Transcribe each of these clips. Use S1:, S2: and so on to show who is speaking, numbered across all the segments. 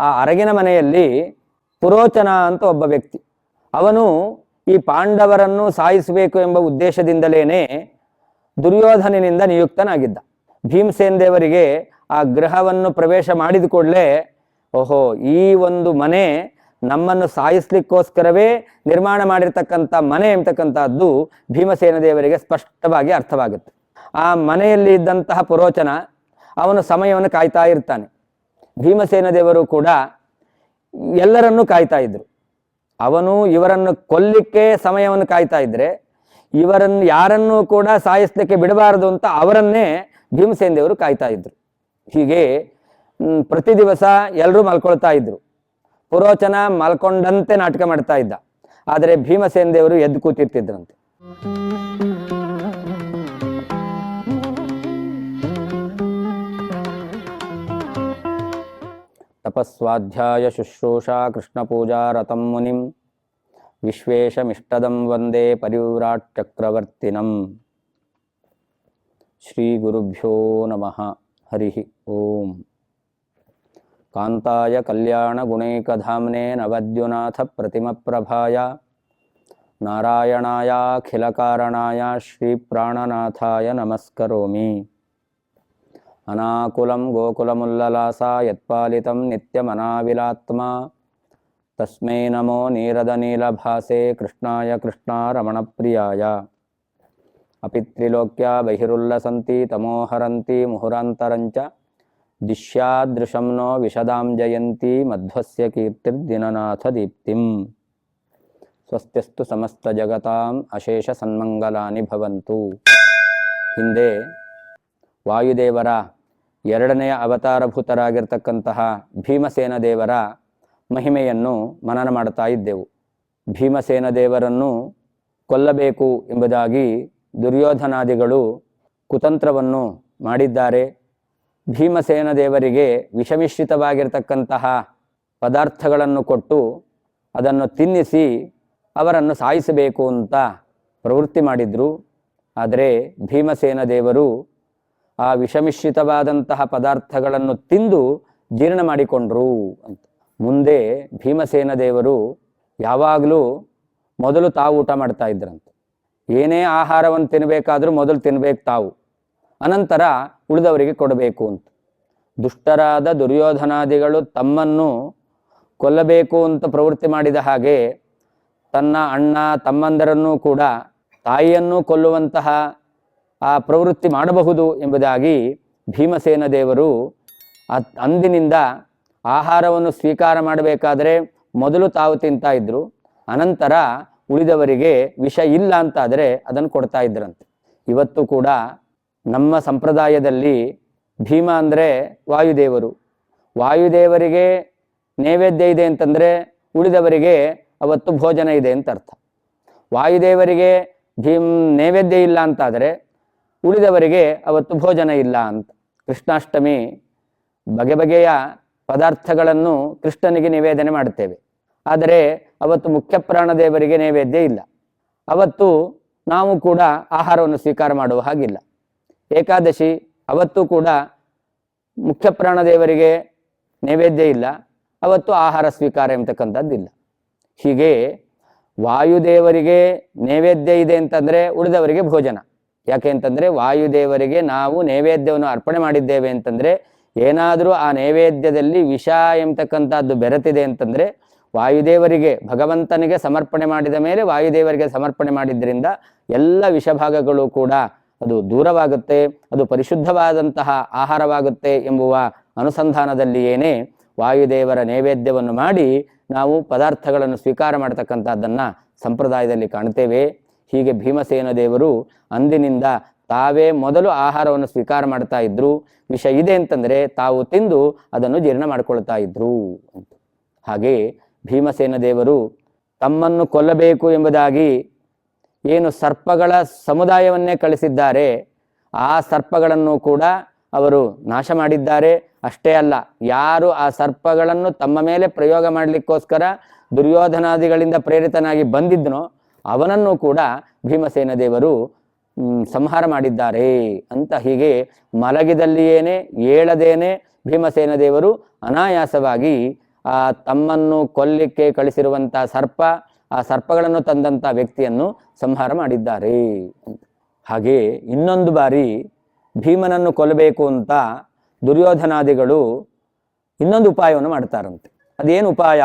S1: ಆ ಅರಗಿನ ಮನೆಯಲ್ಲಿ ಪುರೋಚನ ಅಂತ ಒಬ್ಬ ವ್ಯಕ್ತಿ. ಅವನು ಈ ಪಾಂಡವರನ್ನು ಸಾಯಿಸಬೇಕು ಎಂಬ ಉದ್ದೇಶದಿಂದಲೇನೆ ದುರ್ಯೋಧನನಿಂದ ನಿಯುಕ್ತನಾಗಿದ್ದ. ಭೀಮಸೇನ ದೇವರಿಗೆ ಆ ಗೃಹವನ್ನು ಪ್ರವೇಶ ಮಾಡಿದ ಕೂಡಲೇ ಓಹೋ, ಈ ಒಂದು ಮನೆ ನಮ್ಮನ್ನು ಸಾಯಿಸ್ಲಿಕ್ಕೋಸ್ಕರವೇ ನಿರ್ಮಾಣ ಮಾಡಿರ್ತಕ್ಕಂಥ ಮನೆ ಎಂಬತಕ್ಕಂಥದ್ದು ಭೀಮಸೇನ ದೇವರಿಗೆ ಸ್ಪಷ್ಟವಾಗಿ ಅರ್ಥವಾಗುತ್ತೆ. ಆ ಮನೆಯಲ್ಲಿ ಇದ್ದಂತಹ ಪುರೋಚನ ಅವನು ಸಮಯವನ್ನು ಕಾಯ್ತಾ ಇರ್ತಾನೆ. ಭೀಮಸೇನ ದೇವರು ಕೂಡ ಎಲ್ಲರನ್ನೂ ಕಾಯ್ತಾ ಇದ್ರು. ಅವನು ಇವರನ್ನು ಕೊಲ್ಲಿಕ್ಕೆ ಸಮಯವನ್ನು ಕಾಯ್ತಾ ಇದ್ರೆ, ಇವರನ್ನು ಯಾರನ್ನೂ ಕೂಡ ಸಾಯಿಸ್ಲಿಕ್ಕೆ ಬಿಡಬಾರದು ಅಂತ ಅವರನ್ನೇ ಭೀಮಸೇನ ದೇವರು ಕಾಯ್ತಾ ಇದ್ರು. ಹೀಗೆ ಪ್ರತಿ ದಿವಸ ಎಲ್ಲರೂ ಮಲ್ಕೊಳ್ತಾ ಇದ್ರು. ಪುರೋಚನ ಮಲ್ಕೊಂಡಂತೆ ನಾಟಕ ಮಾಡ್ತಾ ಇದ್ದ, ಆದರೆ ಭೀಮಸೇನ ದೇವರು ಎದ್ದು ಕೂತಿರ್ತಿದ್ರಂತೆ. ತಪಸ್ವಾಧ್ಯಾಯ ಶುಶ್ರೂಷಾ ಕೃಷ್ಣ ಪೂಜಾ ರತಂ ಮುನಿಂ ವಿಶ್ವೇಶಮಿಷ್ಟದಂ ವಂದೇ ಪರಿವ್ರಾಟ್ ಚಕ್ರವರ್ತಿನಂ. ಶ್ರೀ ಗುರುಭ್ಯೋ ನಮಃ. ಹರಿ ಓಂ. ಕಾಂತಾಯ ಕಲ್ಯಾಣ ಗುಣೈಕಧಾಮ್ನೇ ನವದ್ಯುನಾಥ ಪ್ರತಿಮ ಪ್ರಭಾಯ ನಾರಾಯಣಾಯ ಅಖಿಲ ಕಾರಣಾಯ ಶ್ರೀ ಪ್ರಾಣನಾಥಾಯ ನಮಸ್ಕರೋಮಿ. ಅನಾಕುಲಂ ಗೋಕುಲಮುಲ್ಲಲಾಸ ಯತ್ಪಾಲಿತಂ ನಿತ್ಯಮನಾವಿಲಾತ್ಮ ತಸ್ಮೈ ನಮೋ ನೀರದ ನೀಲಭಾಸೆ ಕೃಷ್ಣಾಯ ಕೃಷ್ಣಾರಮಣಪ್ರಿಯಾಯ. ಅಪಿತ್ರಿಲೋಕ್ಯ ಬಹಿರುಲ್ಲಸಂತಿ ತಮೋಹರಂತಿ ಮುಹುರಾಂತರಂಚ ದಿಶ್ಯಾದೃಶಂ ನೋ ವಿಶದಾಂ ಜಯಂತಿ ಮಧ್ವಸ್ಯ ಕೀರ್ತಿರ್ದಿನನಾಥ ದೀಪ್ತಿಂ. ಸ್ವಸ್ತ್ಯಸ್ತು ಸಮಸ್ತ ಜಗತಾಂ ಅಶೇಷ ಸನ್ಮಂಗಲಾನಿ ಭವಂತು. ಹಿಂದೆ ವಾಯುದೇವರ ಎರಡನೆಯ ಅವತಾರಭೂತರಾಗಿರ್ತಕ್ಕಂತಹ ಭೀಮಸೇನ ದೇವರ ಮಹಿಮೆಯನ್ನು ಮನನ ಮಾಡ್ತಾ ಇದ್ದೆವು. ಭೀಮಸೇನ ದೇವರನ್ನು ಕೊಲ್ಲಬೇಕು ಎಂಬುದಾಗಿ ದುರ್ಯೋಧನಾದಿಗಳು ಕುತಂತ್ರವನ್ನು ಮಾಡಿದ್ದಾರೆ. ಭೀಮಸೇನ ದೇವರಿಗೆ ವಿಷಮಿಶ್ರಿತವಾಗಿರ್ತಕ್ಕಂತಹ ಪದಾರ್ಥಗಳನ್ನು ಕೊಟ್ಟು ಅದನ್ನು ತಿನ್ನಿಸಿ ಅವರನ್ನು ಸಾಯಿಸಬೇಕು ಅಂತ ಪ್ರವೃತ್ತಿ ಮಾಡಿದ್ರು. ಆದರೆ ಭೀಮಸೇನ ದೇವರು ಆ ವಿಷಮಿಶ್ರಿತವಾದಂತಹ ಪದಾರ್ಥಗಳನ್ನು ತಿಂದು ಜೀರ್ಣ ಮಾಡಿಕೊಂಡ್ರು ಅಂತ. ಮುಂದೆ ಭೀಮಸೇನ ದೇವರು ಯಾವಾಗಲೂ ಮೊದಲು ತಾವು ಊಟ ಮಾಡ್ತಾ ಇದ್ರಂತೆ. ಏನೇ ಆಹಾರವನ್ನು ತಿನ್ನಬೇಕಾದ್ರೂ ಮೊದಲು ತಿನ್ನಬೇಕು ತಾವು, ಅನಂತರ ಉಳಿದವರಿಗೆ ಕೊಡಬೇಕು ಅಂತ. ದುಷ್ಟರಾದ ದುರ್ಯೋಧನಾದಿಗಳು ತಮ್ಮನ್ನು ಕೊಲ್ಲಬೇಕು ಅಂತ ಪ್ರವೃತ್ತಿ ಮಾಡಿದ ಹಾಗೆ ತನ್ನ ಅಣ್ಣ ತಮ್ಮಂದರನ್ನೂ ಕೂಡ ತಾಯಿಯನ್ನೂ ಕೊಲ್ಲುವಂತಹ ಆ ಪ್ರವೃತ್ತಿ ಮಾಡಬಹುದು ಎಂಬುದಾಗಿ ಭೀಮಸೇನ ದೇವರು ಅಂದಿನಿಂದ ಆಹಾರವನ್ನು ಸ್ವೀಕಾರ ಮಾಡಬೇಕಾದರೆ ಮೊದಲು ತಾವು ತಿಂತಾ ಇದ್ರು, ಅನಂತರ ಉಳಿದವರಿಗೆ ವಿಷ ಇಲ್ಲ ಅಂತಾದರೆ ಅದನ್ನು ಕೊಡ್ತಾ ಇದ್ರಂತೆ. ಇವತ್ತು ಕೂಡ ನಮ್ಮ ಸಂಪ್ರದಾಯದಲ್ಲಿ ಭೀಮ ಅಂದರೆ ವಾಯುದೇವರು. ವಾಯುದೇವರಿಗೆ ನೈವೇದ್ಯ ಇದೆ ಅಂತಂದರೆ ಉಳಿದವರಿಗೆ ಅವತ್ತು ಭೋಜನ ಇದೆ ಅಂತ ಅರ್ಥ. ವಾಯುದೇವರಿಗೆ ನೈವೇದ್ಯ ಇಲ್ಲ ಅಂತಾದರೆ ಉಳಿದವರಿಗೆ ಅವತ್ತು ಭೋಜನ ಇಲ್ಲ ಅಂತ. ಕೃಷ್ಣಾಷ್ಟಮಿ ಬಗೆ ಬಗೆಯ ಪದಾರ್ಥಗಳನ್ನು ಕೃಷ್ಣನಿಗೆ ನಿವೇದನೆ ಮಾಡುತ್ತೇವೆ, ಆದರೆ ಅವತ್ತು ಮುಖ್ಯ ಪ್ರಾಣದೇವರಿಗೆ ನೈವೇದ್ಯ ಇಲ್ಲ. ಅವತ್ತು ನಾವು ಕೂಡ ಆಹಾರವನ್ನು ಸ್ವೀಕಾರ ಮಾಡುವ ಹಾಗಿಲ್ಲ. ಏಕಾದಶಿ ಅವತ್ತು ಕೂಡ ಮುಖ್ಯ ಪ್ರಾಣದೇವರಿಗೆ ನೈವೇದ್ಯ ಇಲ್ಲ, ಅವತ್ತು ಆಹಾರ ಸ್ವೀಕಾರ ಎಂಬತಕ್ಕಂಥದ್ದಿಲ್ಲ. ಹೀಗೆ ವಾಯುದೇವರಿಗೆ ನೈವೇದ್ಯ ಇದೆ ಅಂತಂದರೆ ಉಳಿದವರಿಗೆ ಭೋಜನ. ಯಾಕೆ ಅಂತಂದರೆ ವಾಯುದೇವರಿಗೆ ನಾವು ನೈವೇದ್ಯವನ್ನು ಅರ್ಪಣೆ ಮಾಡಿದ್ದೇವೆ ಅಂತಂದರೆ ಏನಾದರೂ ಆ ನೈವೇದ್ಯದಲ್ಲಿ ವಿಷ ಎಂಬತಕ್ಕಂಥದ್ದು ಬೆರೆತಿದೆ ಅಂತಂದರೆ ವಾಯುದೇವರಿಗೆ ಭಗವಂತನಿಗೆ ಸಮರ್ಪಣೆ ಮಾಡಿದ ಮೇಲೆ ವಾಯುದೇವರಿಗೆ ಸಮರ್ಪಣೆ ಮಾಡಿದ್ರಿಂದ ಎಲ್ಲ ವಿಷಭಾಗಗಳು ಕೂಡ ಅದು ದೂರವಾಗುತ್ತೆ, ಅದು ಪರಿಶುದ್ಧವಾದಂತಹ ಆಹಾರವಾಗುತ್ತೆ ಎಂಬುವ ಅನುಸಂಧಾನದಲ್ಲಿಯೇನೇ ವಾಯುದೇವರ ನೈವೇದ್ಯವನ್ನು ಮಾಡಿ ನಾವು ಪದಾರ್ಥಗಳನ್ನು ಸ್ವೀಕಾರ ಮಾಡತಕ್ಕಂಥದ್ದನ್ನು ಸಂಪ್ರದಾಯದಲ್ಲಿ ಕಾಣ್ತೇವೆ. ಹೀಗೆ ಭೀಮಸೇನ ದೇವರು ಅಂದಿನಿಂದ ತಾವೇ ಮೊದಲು ಆಹಾರವನ್ನು ಸ್ವೀಕಾರ ಮಾಡ್ತಾ ಇದ್ರು. ವಿಷ ಇದೆ ಅಂತಂದರೆ ತಾವು ತಿಂದು ಅದನ್ನು ಜೀರ್ಣ ಮಾಡ್ಕೊಳ್ತಾ ಇದ್ರು ಅಂತ. ಹಾಗೆ ಭೀಮಸೇನ ದೇವರು ತಮ್ಮನ್ನು ಕೊಲ್ಲಬೇಕು ಎಂಬುದಾಗಿ ಏನು ಸರ್ಪಗಳ ಸಮುದಾಯವನ್ನೇ ಕಳಿಸಿದ್ದಾರೆ, ಆ ಸರ್ಪಗಳನ್ನು ಕೂಡ ಅವರು ನಾಶ ಮಾಡಿದ್ದಾರೆ. ಅಷ್ಟೇ ಅಲ್ಲ, ಯಾರು ಆ ಸರ್ಪಗಳನ್ನು ತಮ್ಮ ಮೇಲೆ ಪ್ರಯೋಗ ಮಾಡಲಿಕ್ಕೋಸ್ಕರ ದುರ್ಯೋಧನಾದಿಗಳಿಂದ ಪ್ರೇರಿತನಾಗಿ ಬಂದಿದ್ದನೋ ಅವನನ್ನು ಕೂಡ ಭೀಮಸೇನ ದೇವರು ಸಂಹಾರ ಮಾಡಿದ್ದಾರೆ ಅಂತ. ಹೀಗೆ ಮಲಗಿದಲ್ಲಿಯೇನೆ ಏಳದೇನೆ ಭೀಮಸೇನ ದೇವರು ಅನಾಯಾಸವಾಗಿ ತಮ್ಮನ್ನು ಕೊಲ್ಲಿಕ್ಕೆ ಕಳಿಸಿರುವಂಥ ಸರ್ಪ, ಆ ಸರ್ಪಗಳನ್ನು ತಂದಂಥ ವ್ಯಕ್ತಿಯನ್ನು ಸಂಹಾರ ಮಾಡಿದ್ದಾರೆ. ಹಾಗೆ ಇನ್ನೊಂದು ಬಾರಿ ಭೀಮನನ್ನು ಕೊಲ್ಲಬೇಕು ಅಂತ ದುರ್ಯೋಧನಾದಿಗಳು ಇನ್ನೊಂದು ಉಪಾಯವನ್ನು ಮಾಡ್ತಾರಂತೆ. ಅದೇನು ಉಪಾಯ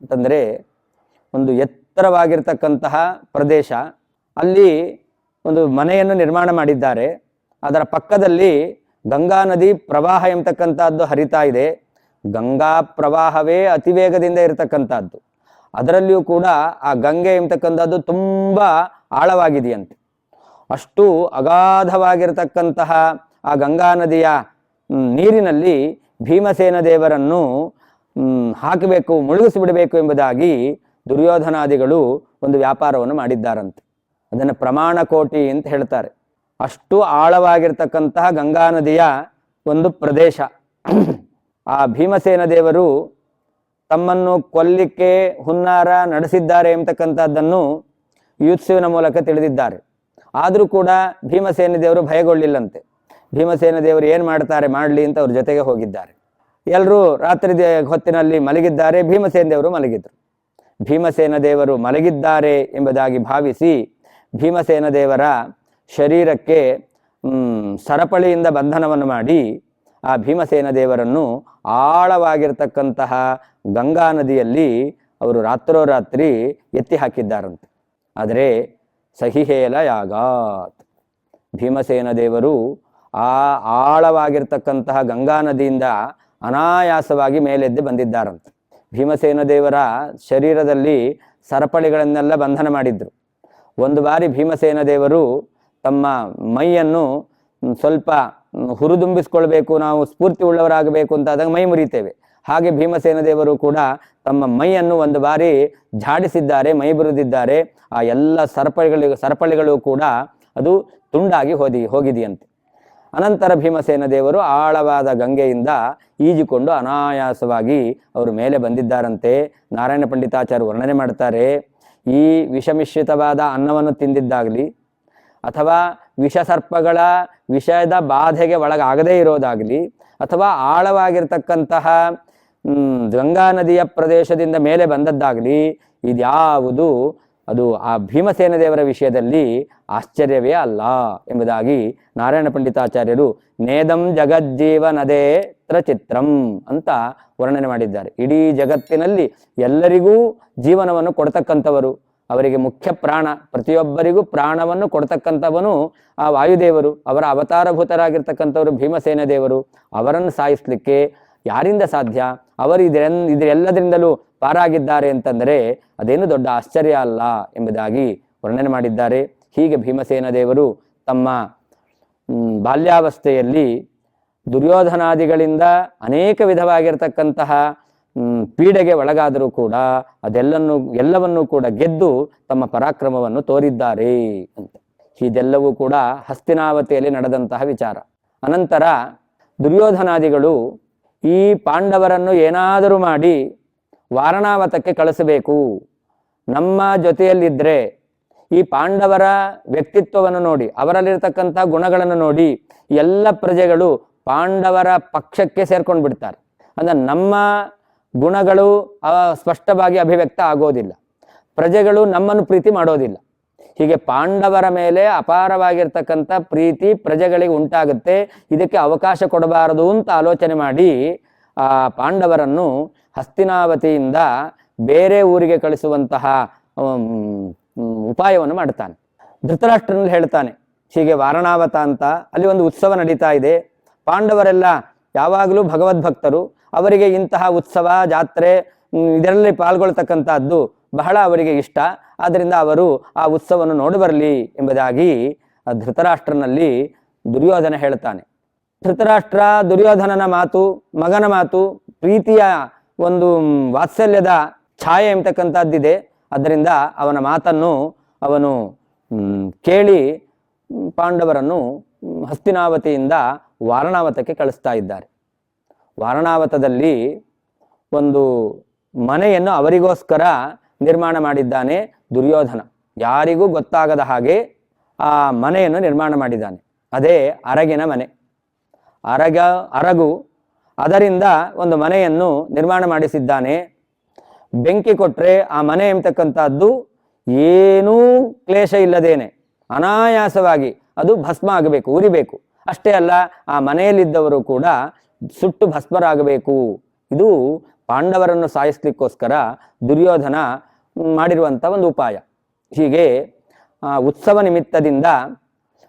S1: ಅಂತಂದರೆ, ಒಂದು ಎತ್ತರವಾಗಿರ್ತಕ್ಕಂತಹ ಪ್ರದೇಶ, ಅಲ್ಲಿ ಒಂದು ಮನೆಯನ್ನು ನಿರ್ಮಾಣ ಮಾಡಿದ್ದಾರೆ. ಅದರ ಪಕ್ಕದಲ್ಲಿ ಗಂಗಾ ನದಿ ಪ್ರವಾಹ ಎಂಬತಕ್ಕಂಥದ್ದು ಹರಿತಾ ಇದೆ. ಗಂಗಾ ಪ್ರವಾಹವೇ ಅತಿ ವೇಗದಿಂದ ಇರತಕ್ಕಂಥದ್ದು. ಅದರಲ್ಲಿಯೂ ಕೂಡ ಆ ಗಂಗೆ ಎಂಬತಕ್ಕಂಥದ್ದು ತುಂಬ ಆಳವಾಗಿದೆಯಂತೆ. ಅಷ್ಟು ಅಗಾಧವಾಗಿರತಕ್ಕಂತಹ ಆ ಗಂಗಾ ನದಿಯ ನೀರಿನಲ್ಲಿ ಭೀಮಸೇನ ದೇವರನ್ನು ಹಾಕಬೇಕು, ಮುಳುಗಿಸಿಬಿಡಬೇಕು ಎಂಬುದಾಗಿ ದುರ್ಯೋಧನಾದಿಗಳು ಒಂದು ವ್ಯಾಪಾರವನ್ನು ಮಾಡಿದ್ದಾರಂತೆ. ಅದನ್ನು ಪ್ರಮಾಣ ಕೋಟಿ ಅಂತ ಹೇಳ್ತಾರೆ. ಅಷ್ಟು ಆಳವಾಗಿರ್ತಕ್ಕಂತಹ ಗಂಗಾ ನದಿಯ ಒಂದು ಪ್ರದೇಶ. ಆ ಭೀಮಸೇನ ದೇವರು ತಮ್ಮನ್ನು ಕೊಲ್ಲಿಕ್ಕೆ ಹುನ್ನಾರ ನಡೆಸಿದ್ದಾರೆ ಎಂಬತಕ್ಕಂಥದ್ದನ್ನು ಯುತ್ಸುವಿನ ಮೂಲಕ ತಿಳಿದಿದ್ದಾರೆ. ಆದರೂ ಕೂಡ ಭೀಮಸೇನ ದೇವರು ಭಯಗೊಳ್ಳಿಲ್ಲಂತೆ. ಭೀಮಸೇನ ದೇವರು ಏನು ಮಾಡ್ತಾರೆ ಮಾಡಲಿ ಅಂತ ಅವ್ರ ಜೊತೆಗೆ ಹೋಗಿದ್ದಾರೆ. ಎಲ್ಲರೂ ರಾತ್ರಿ ಹೊತ್ತಿನಲ್ಲಿ ಮಲಗಿದ್ದಾರೆ. ಭೀಮಸೇನ ದೇವರು ಮಲಗಿದ್ರು. ಭೀಮಸೇನ ದೇವರು ಮಲಗಿದ್ದಾರೆ ಎಂಬುದಾಗಿ ಭಾವಿಸಿ ಭೀಮಸೇನ ದೇವರ ಶರೀರಕ್ಕೆ ಸರಪಳಿಯಿಂದ ಬಂಧನವನ್ನು ಮಾಡಿ ಆ ಭೀಮಸೇನ ದೇವರನ್ನು ಆಳವಾಗಿರ್ತಕ್ಕಂತಹ ಗಂಗಾ ನದಿಯಲ್ಲಿ ಅವರು ರಾತ್ರೋರಾತ್ರಿ ಎತ್ತಿ ಹಾಕಿದ್ದಾರಂತೆ. ಆದರೆ ಸಹಿಹೇಲ ಯಾಗಾತ್, ಭೀಮಸೇನ ದೇವರು ಆ ಆಳವಾಗಿರ್ತಕ್ಕಂತಹ ಗಂಗಾ ನದಿಯಿಂದ ಅನಾಯಾಸವಾಗಿ ಮೇಲೆದ್ದು ಬಂದಿದ್ದಾರಂತೆ. ಭೀಮಸೇನ ದೇವರ ಶರೀರದಲ್ಲಿ ಸರಪಳಿಗಳನ್ನೆಲ್ಲ ಬಂಧನ ಮಾಡಿದ್ರು. ಒಂದು ಬಾರಿ ಭೀಮಸೇನ ದೇವರು ತಮ್ಮ ಮೈಯನ್ನು ಸ್ವಲ್ಪ ಹುರಿದುಂಬಿಸ್ಕೊಳ್ಬೇಕು, ನಾವು ಸ್ಫೂರ್ತಿ ಉಳ್ಳವರಾಗಬೇಕು ಅಂತಾದಾಗ ಮೈ ಮುರಿತೇವೆ. ಹಾಗೆ ಭೀಮಸೇನ ದೇವರು ಕೂಡ ತಮ್ಮ ಮೈಯನ್ನು ಒಂದು ಬಾರಿ ಝಾಡಿಸಿದ್ದಾರೆ, ಮೈ ಬುರಿದಿದ್ದಾರೆ. ಆ ಎಲ್ಲ ಸರಪಳಿಗಳು ಕೂಡ ಅದು ತುಂಡಾಗಿ ಹೋಗಿದೆಯಂತೆ. ಅನಂತರ ಭೀಮಸೇನ ದೇವರು ಆಳವಾದ ಗಂಗೆಯಿಂದ ಈಜಿಕೊಂಡು ಅನಾಯಾಸವಾಗಿ ಅವರು ಮೇಲೆ ಬಂದಿದ್ದಾರಂತೆ. ನಾರಾಯಣ ಪಂಡಿತಾಚಾರ್ಯ ವರ್ಣನೆ ಮಾಡ್ತಾರೆ, ಈ ವಿಷಮಿಶ್ರಿತವಾದ ಅನ್ನವನ್ನು ತಿಂದಿದ್ದಾಗಲಿ ಅಥವಾ ವಿಷಸರ್ಪಗಳ ವಿಷದ ಬಾಧೆಗೆ ಒಳಗಾಗದೇ ಇರೋದಾಗಲಿ ಅಥವಾ ಆಳವಾಗಿರ್ತಕ್ಕಂತಹ ಗಂಗಾ ನದಿಯ ಪ್ರದೇಶದಿಂದ ಮೇಲೆ ಬಂದದ್ದಾಗಲಿ ಇದ್ಯಾವುದು ಅದು ಆ ಭೀಮಸೇನ ದೇವರ ವಿಷಯದಲ್ಲಿ ಆಶ್ಚರ್ಯವೇ ಅಲ್ಲ ಎಂಬುದಾಗಿ ನಾರಾಯಣ ಪಂಡಿತಾಚಾರ್ಯರು ನೇದಂ ಜಗಜ್ಜೀವನದೇ ಚಿತ್ರಂ ಅಂತ ವರ್ಣನೆ ಮಾಡಿದ್ದಾರೆ. ಇಡೀ ಜಗತ್ತಿನಲ್ಲಿ ಎಲ್ಲರಿಗೂ ಜೀವನವನ್ನು ಕೊಡ್ತಕ್ಕಂಥವರು, ಅವರಿಗೆ ಮುಖ್ಯ ಪ್ರಾಣ, ಪ್ರತಿಯೊಬ್ಬರಿಗೂ ಪ್ರಾಣವನ್ನು ಕೊಡ್ತಕ್ಕಂಥವನು ಆ ವಾಯುದೇವರು. ಅವರ ಅವತಾರಭೂತರಾಗಿರ್ತಕ್ಕಂಥವರು ಭೀಮಸೇನ ದೇವರು. ಅವರನ್ನು ಸಾಯಿಸಲಿಕ್ಕೆ ಯಾರಿಂದ ಸಾಧ್ಯ? ಅವರು ಇದೆಲ್ಲದರಿಂದಲೂ ಪಾರಾಗಿದ್ದಾರೆ ಅಂತಂದರೆ ಅದೇನು ದೊಡ್ಡ ಆಶ್ಚರ್ಯ ಅಲ್ಲ ಎಂಬುದಾಗಿ ವರ್ಣನೆ ಮಾಡಿದ್ದಾರೆ. ಹೀಗೆ ಭೀಮಸೇನ ದೇವರು ತಮ್ಮ ಬಾಲ್ಯಾವಸ್ಥೆಯಲ್ಲಿ ದುರ್ಯೋಧನಾದಿಗಳಿಂದ ಅನೇಕ ವಿಧವಾಗಿರ್ತಕ್ಕಂತಹ ಪೀಡೆಗೆ ಒಳಗಾದರೂ ಕೂಡ ಎಲ್ಲವನ್ನೂ ಕೂಡ ಗೆದ್ದು ತಮ್ಮ ಪರಾಕ್ರಮವನ್ನು ತೋರಿದ್ದಾರೆ ಅಂತ. ಇದೆಲ್ಲವೂ ಕೂಡ ಹಸ್ತಿನಾವತಿಯಲ್ಲಿ ನಡೆದಂತಹ ವಿಚಾರ. ಅನಂತರ ದುರ್ಯೋಧನಾದಿಗಳು ಈ ಪಾಂಡವರನ್ನು ಏನಾದರೂ ಮಾಡಿ ವಾರಣಾವತಕ್ಕೆ ಕಳಿಸಬೇಕು, ನಮ್ಮ ಜೊತೆಯಲ್ಲಿದ್ದರೆ ಈ ಪಾಂಡವರ ವ್ಯಕ್ತಿತ್ವವನ್ನು ನೋಡಿ, ಅವರಲ್ಲಿರ್ತಕ್ಕಂಥ ಗುಣಗಳನ್ನು ನೋಡಿ ಎಲ್ಲ ಪ್ರಜೆಗಳು ಪಾಂಡವರ ಪಕ್ಷಕ್ಕೆ ಸೇರ್ಕೊಂಡು ಬಿಡ್ತಾರೆ. ಅಂದರೆ ನಮ್ಮ ಗುಣಗಳು ಸ್ಪಷ್ಟವಾಗಿ ಅಭಿವ್ಯಕ್ತ ಆಗೋದಿಲ್ಲ, ಪ್ರಜೆಗಳು ನಮ್ಮನ್ನು ಪ್ರೀತಿ ಮಾಡೋದಿಲ್ಲ. ಹೀಗೆ ಪಾಂಡವರ ಮೇಲೆ ಅಪಾರವಾಗಿರ್ತಕ್ಕಂಥ ಪ್ರೀತಿ ಪ್ರಜೆಗಳಿಗೆ ಉಂಟಾಗುತ್ತೆ. ಇದಕ್ಕೆ ಅವಕಾಶ ಕೊಡಬಾರದು ಅಂತ ಆಲೋಚನೆ ಮಾಡಿ ಆ ಪಾಂಡವರನ್ನು ಹಸ್ತಿನಾವತಿಯಿಂದ ಬೇರೆ ಊರಿಗೆ ಕಳಿಸುವಂತಹ ಉಪಾಯವನ್ನು ಮಾಡ್ತಾನೆ. ಧೃತರಾಷ್ಟ್ರನಲ್ಲಿ ಹೇಳ್ತಾನೆ, ಹೀಗೆ ವಾರಣಾವತ ಅಂತ ಅಲ್ಲಿ ಒಂದು ಉತ್ಸವ ನಡೀತಾ ಇದೆ. ಪಾಂಡವರೆಲ್ಲ ಯಾವಾಗಲೂ ಭಗವದ್ಭಕ್ತರು, ಅವರಿಗೆ ಇಂತಹ ಉತ್ಸವ ಜಾತ್ರೆ ಇದರಲ್ಲಿ ಪಾಲ್ಗೊಳ್ತಕ್ಕಂಥದ್ದು ಬಹಳ ಅವರಿಗೆ ಇಷ್ಟ. ಆದ್ದರಿಂದ ಅವರು ಆ ಉತ್ಸವವನ್ನು ನೋಡಿ ಬರಲಿ ಎಂಬುದಾಗಿ ಧೃತರಾಷ್ಟ್ರನಲ್ಲಿ ದುರ್ಯೋಧನ ಹೇಳ್ತಾನೆ. ಧೃತರಾಷ್ಟ್ರ ದುರ್ಯೋಧನನ ಮಾತು, ಮಗನ ಮಾತು, ಪ್ರೀತಿಯ ಒಂದು ವಾತ್ಸಲ್ಯದ ಛಾಯೆ ಎಂಬತಕ್ಕಂಥದ್ದಿದೆ. ಅದರಿಂದ ಅವನ ಮಾತನ್ನು ಅವನು ಕೇಳಿ ಪಾಂಡವರನ್ನು ಹಸ್ತಿನಾವತಿಯಿಂದ ವಾರಣಾವತಕ್ಕೆ ಕಳಿಸ್ತಾ ಇದ್ದಾರೆ. ವಾರಣಾವತದಲ್ಲಿ ಒಂದು ಮನೆಯನ್ನು ಅವರಿಗೋಸ್ಕರ ನಿರ್ಮಾಣ ಮಾಡಿದ್ದಾನೆ ದುರ್ಯೋಧನ. ಯಾರಿಗೂ ಗೊತ್ತಾಗದ ಹಾಗೆ ಆ ಮನೆಯನ್ನು ನಿರ್ಮಾಣ ಮಾಡಿದ್ದಾನೆ. ಅದೇ ಅರಗಿನ ಮನೆ. ಅರಗು ಅದರಿಂದ ಒಂದು ಮನೆಯನ್ನು ನಿರ್ಮಾಣ ಮಾಡಿಸಿದ್ದಾನೆ. ಬೆಂಕಿ ಕೊಟ್ಟರೆ ಆ ಮನೆ ಎಂಬತಕ್ಕಂಥದ್ದು ಏನೂ ಕ್ಲೇಶ ಇಲ್ಲದೇನೆ ಅನಾಯಾಸವಾಗಿ ಅದು ಭಸ್ಮ ಆಗಬೇಕು, ಉರಿಬೇಕು. ಅಷ್ಟೇ ಅಲ್ಲ, ಆ ಮನೆಯಲ್ಲಿದ್ದವರು ಕೂಡ ಸುಟ್ಟು ಭಸ್ಮರಾಗಬೇಕು. ಇದು ಪಾಂಡವರನ್ನು ಸಾಯಿಸ್ಲಿಕ್ಕೋಸ್ಕರ ದುರ್ಯೋಧನ ಮಾಡಿರುವಂಥ ಒಂದು ಉಪಾಯ. ಹೀಗೆ ಉತ್ಸವ ನಿಮಿತ್ತದಿಂದ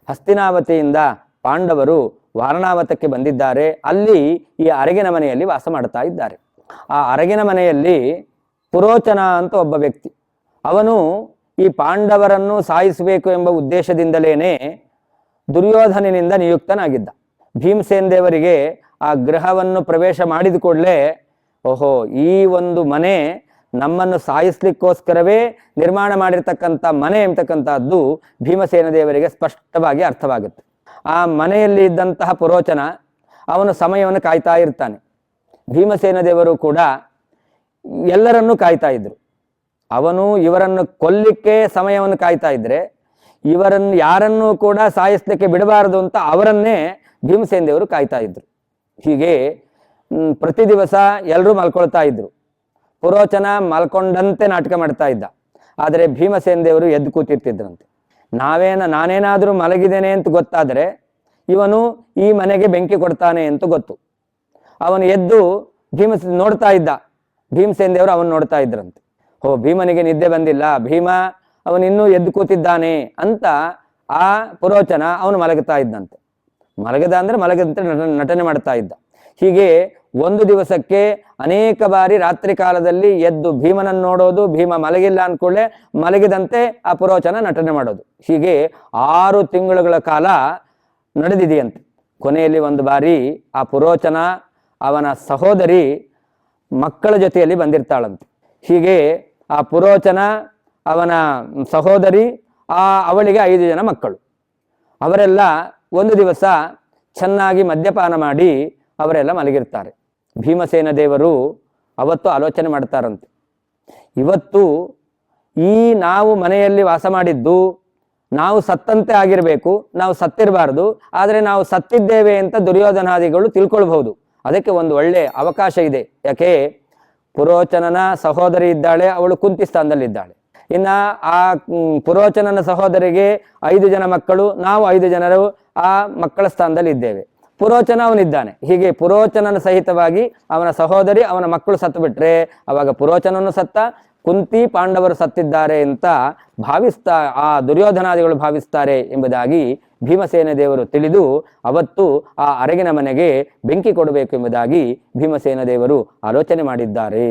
S1: ಹಸ್ತಿನಾವತಿಯಿಂದ ಪಾಂಡವರು ವಾರಣಾವತಕ್ಕೆ ಬಂದಿದ್ದಾರೆ. ಅಲ್ಲಿ ಈ ಅರಗಿನ ಮನೆಯಲ್ಲಿ ವಾಸ ಮಾಡ್ತಾ ಇದ್ದಾರೆ. ಆ ಅರಗಿನ ಮನೆಯಲ್ಲಿ ಪುರೋಚನ ಅಂತ ಒಬ್ಬ ವ್ಯಕ್ತಿ, ಅವನು ಈ ಪಾಂಡವರನ್ನು ಸಾಯಿಸಬೇಕು ಎಂಬ ಉದ್ದೇಶದಿಂದಲೇನೆ ದುರ್ಯೋಧನನಿಂದ ನಿಯುಕ್ತನಾಗಿದ್ದ. ಭೀಮಸೇನ ದೇವರಿಗೆ ಆ ಗೃಹವನ್ನು ಪ್ರವೇಶ ಮಾಡಿದ ಕೂಡಲೇ, ಓಹೋ, ಈ ಒಂದು ಮನೆ ನಮ್ಮನ್ನು ಸಾಯಿಸ್ಲಿಕ್ಕೋಸ್ಕರವೇ ನಿರ್ಮಾಣ ಮಾಡಿರ್ತಕ್ಕಂಥ ಮನೆ ಎಂಬತಕ್ಕಂಥದ್ದು ಭೀಮಸೇನ ದೇವರಿಗೆ ಸ್ಪಷ್ಟವಾಗಿ ಅರ್ಥವಾಗುತ್ತೆ. ಆ ಮನೆಯಲ್ಲಿ ಇದ್ದಂತಹ ಪುರೋಚನ ಅವನು ಸಮಯವನ್ನು ಕಾಯ್ತಾ ಇರ್ತಾನೆ. ಭೀಮಸೇನ ದೇವರು ಕೂಡ ಎಲ್ಲರನ್ನೂ ಕಾಯ್ತಾ ಇದ್ರು. ಅವನು ಇವರನ್ನು ಕೊಲ್ಲಿಕ್ಕೆ ಸಮಯವನ್ನು ಕಾಯ್ತಾ ಇದ್ರೆ, ಇವರನ್ನು ಯಾರನ್ನೂ ಕೂಡ ಸಾಯಿಸ್ಲಿಕ್ಕೆ ಬಿಡಬಾರದು ಅಂತ ಅವರನ್ನೇ ಭೀಮಸೇನ ದೇವರು ಕಾಯ್ತಾ ಇದ್ರು. ಹೀಗೆ ಪ್ರತಿ ದಿವಸ ಎಲ್ಲರೂ ಮಲ್ಕೊಳ್ತಾ ಇದ್ರು. ಪುರೋಚನ ಮಲ್ಕೊಂಡಂತೆ ನಾಟಕ ಮಾಡ್ತಾ ಇದ್ದ. ಆದರೆ ಭೀಮಸೇನ ದೇವರು ಎದ್ದು ಕೂತಿರ್ತಿದ್ರಂತೆ. ನಾನೇನಾದರೂ ಮಲಗಿದ್ದೇನೆ ಅಂತ ಗೊತ್ತಾದರೆ ಇವನು ಈ ಮನೆಗೆ ಬೆಂಕಿ ಕೊಡ್ತಾನೆ ಅಂತ ಗೊತ್ತು. ಅವನು ಎದ್ದು ನೋಡ್ತಾ ಇದ್ದ. ಭೀಮಸೇನ ದೇವರು ಅವನು ನೋಡ್ತಾ ಇದ್ರಂತೆ. ಭೀಮನಿಗೆ ನಿದ್ದೆ ಬಂದಿಲ್ಲ, ಭೀಮ ಅವನಿನ್ನೂ ಎದ್ದು ಕೂತಿದ್ದಾನೆ ಅಂತ ಆ ಪುರೋಚನ ಅವನು ಮಲಗುತ್ತಾ ಇದ್ದಂತೆ. ಮಲಗದಂತೆ ನಟನೆ ಮಾಡ್ತಾ ಇದ್ದ. ಹೀಗೆ ಒಂದು ದಿವಸಕ್ಕೆ ಅನೇಕ ಬಾರಿ ರಾತ್ರಿ ಕಾಲದಲ್ಲಿ ಎದ್ದು ಭೀಮನನ್ನು ನೋಡೋದು, ಭೀಮ ಮಲಗಿಲ್ಲ ಅಂದ್ಕೊಳ್ಳೆ ಮಲಗಿದಂತೆ ಆ ಪುರೋಚನ ನಟನೆ ಮಾಡೋದು. ಹೀಗೆ 6 ತಿಂಗಳುಗಳ ಕಾಲ ನಡೆದಿದೆಯಂತೆ. ಕೊನೆಯಲ್ಲಿ ಒಂದು ಬಾರಿ ಆ ಪುರೋಚನ ಅವನ ಸಹೋದರಿ ಮಕ್ಕಳ ಜೊತೆಯಲ್ಲಿ ಬಂದಿರ್ತಾಳಂತೆ. ಹೀಗೆ ಆ ಪುರೋಚನ, ಅವನ ಸಹೋದರಿ, ಅವಳಿಗೆ 5 ಜನ ಮಕ್ಕಳು. ಅವರೆಲ್ಲ ಒಂದು ದಿವಸ ಚೆನ್ನಾಗಿ ಮದ್ಯಪಾನ ಮಾಡಿ ಅವರೆಲ್ಲ ಮಲಗಿರ್ತಾರೆ. ಭೀಮಸೇನ ದೇವರು ಅವತ್ತು ಆಲೋಚನೆ ಮಾಡ್ತಾರಂತೆ, ಇವತ್ತು ನಾವು ಮನೆಯಲ್ಲಿ ವಾಸ ಮಾಡಿದ್ದು ನಾವು ಸತ್ತಂತೆ ಆಗಿರಬೇಕು, ನಾವು ಸತ್ತಿರಬಾರ್ದು. ಆದರೆ ನಾವು ಸತ್ತಿದ್ದೇವೆ ಅಂತ ದುರ್ಯೋಧನಾದಿಗಳು ತಿಳ್ಕೊಳ್ಬಹುದು. ಅದಕ್ಕೆ ಒಂದು ಒಳ್ಳೆ ಅವಕಾಶ ಇದೆ. ಯಾಕೆ, ಪುರೋಚನನ ಸಹೋದರಿ ಇದ್ದಾಳೆ, ಅವಳು ಕುಂತಿ ಸ್ಥಾನದಲ್ಲಿದ್ದಾಳೆ. ಇನ್ನು ಆ ಪುರೋಚನನ ಸಹೋದರಿಗೆ 5 ಜನ ಮಕ್ಕಳು, ನಾವು 5 ಜನರು ಆ ಮಕ್ಕಳ ಸ್ಥಾನದಲ್ಲಿ ಇದ್ದೇವೆ. ಪುರೋಚನ ಅವನಿದ್ದಾನೆ. ಹೀಗೆ ಪುರೋಚನನ ಸಹಿತವಾಗಿ ಅವನ ಸಹೋದರಿ, ಅವನ ಮಕ್ಕಳು ಸತ್ತು ಬಿಟ್ರೆ ಅವಾಗ ಪುರೋಚನನು ಸತ್ತ, ಕುಂತಿ ಪಾಂಡವರು ಸತ್ತಿದ್ದಾರೆ ಅಂತ ಆ ದುರ್ಯೋಧನಾದಿಗಳು ಭಾವಿಸ್ತಾರೆ ಎಂಬುದಾಗಿ ಭೀಮಸೇನ ದೇವರು ತಿಳಿದು ಅವತ್ತು ಆ ಅರಗಿನ ಮನೆಗೆ ಬೆಂಕಿ ಕೊಡಬೇಕು ಎಂಬುದಾಗಿ ಭೀಮಸೇನ ದೇವರು ಆಲೋಚನೆ ಮಾಡಿದ್ದಾರೆ.